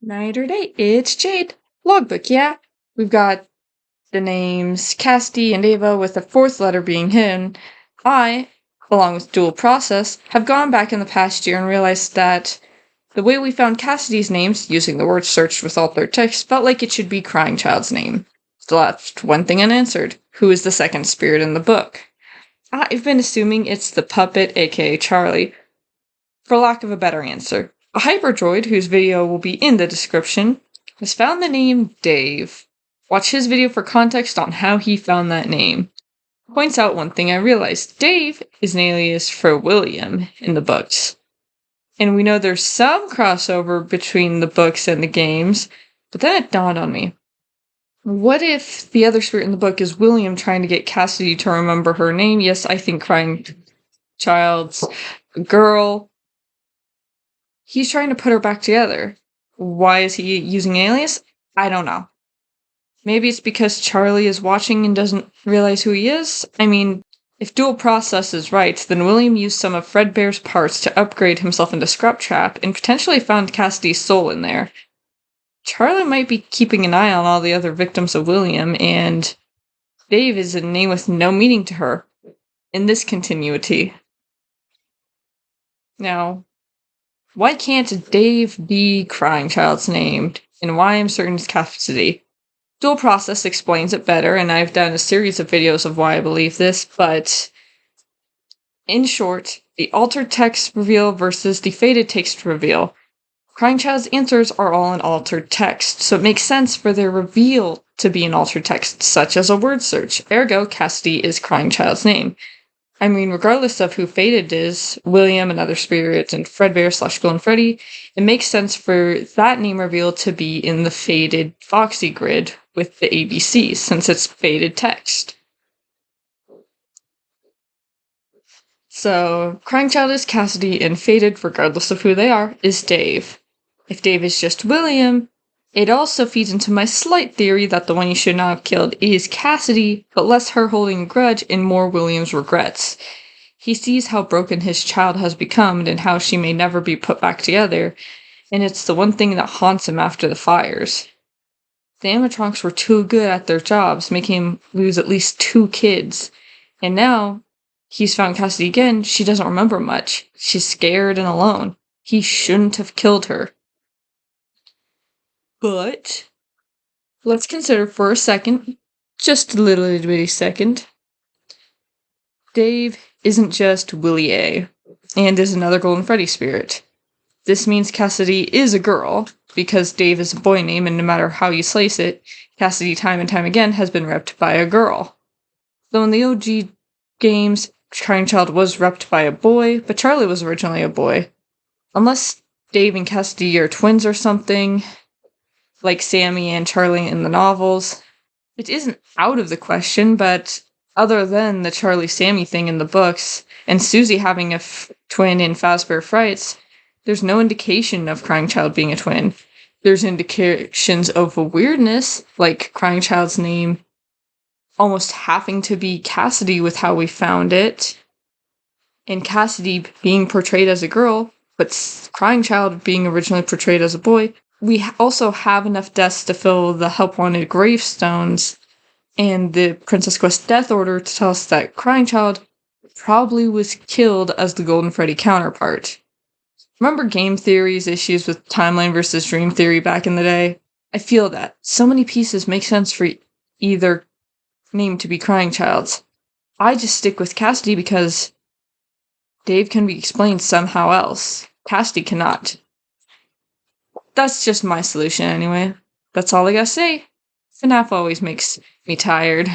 Night or day, it's Jade. Logbook, yeah. We've got the names Cassidy and Ava with the fourth letter being hidden. I, along with Dual Process, have gone back in the past year and realized that the way we found Cassidy's names, using the word searched with altered text, felt like it should be Crying Child's name. Still left one thing unanswered. Who is the second spirit in the book? I've been assuming it's the puppet, aka Charlie, for lack of a better answer. A Hyperdroid, whose video will be in the description, has found the name Dave. Watch his video for context on how he found that name. Points out one thing I realized. Dave is an alias for William in the books. And we know there's some crossover between the books and the games, but then it dawned on me. What if the other spirit in the book is William trying to get Cassidy to remember her name? Yes, I think Crying Child's girl. He's trying to put her back together. Why is he using alias? I don't know. Maybe it's because Charlie is watching and doesn't realize who he is? I mean, if Dual Process is right, then William used some of Fredbear's parts to upgrade himself into Scrubtrap and potentially found Cassidy's soul in there. Charlie might be keeping an eye on all the other victims of William, and Dave is a name with no meaning to her in this continuity. Now, why can't Dave be Crying Child's name, and why I'm certain it's Cassidy? Dual Process explains it better, and I've done a series of videos of why I believe this, but in short, the altered text reveal versus the faded text reveal. Crying Child's answers are all in altered text, so it makes sense for their reveal to be in altered text, such as a word search. Ergo, Cassidy is Crying Child's name. I mean, regardless of who Faded is, William and other spirits, and Fredbear/Golden Freddy, it makes sense for that name reveal to be in the Faded Foxy grid with the ABCs, since it's faded text. So, Crying Child is Cassidy, and Faded, regardless of who they are, is Dave. If Dave is just William, it also feeds into my slight theory that the one you should not have killed is Cassidy, but less her holding a grudge and more William's regrets. He sees how broken his child has become and how she may never be put back together, and it's the one thing that haunts him after the fires. The animatronics were too good at their jobs, making him lose at least 2 kids, and now he's found Cassidy again. She doesn't remember much. She's scared and alone. He shouldn't have killed her. But let's consider for a second, just a little itty bitty second, Dave isn't just Willie A, and is another Golden Freddy spirit. This means Cassidy is a girl, because Dave is a boy name, and no matter how you slice it, Cassidy time and time again has been repped by a girl. Though in the OG games, Crying Child was repped by a boy, but Charlie was originally a boy. Unless Dave and Cassidy are twins or something, like Sammy and Charlie in the novels. It isn't out of the question, but other than the Charlie-Sammy thing in the books, and Susie having a twin in Fazbear Frights, there's no indication of Crying Child being a twin. There's indications of a weirdness, like Crying Child's name almost having to be Cassidy with how we found it, and Cassidy being portrayed as a girl, but Crying Child being originally portrayed as a boy. We also have enough deaths to fill the Help Wanted gravestones and the Princess Quest death order to tell us that Crying Child probably was killed as the Golden Freddy counterpart. Remember game theory's issues with timeline versus dream theory back in the day? I feel that. So many pieces make sense for either name to be Crying Child's. I just stick with Cassidy because Dave can be explained somehow else. Cassidy cannot. That's just my solution anyway. That's all I gotta say. FNAF always makes me tired.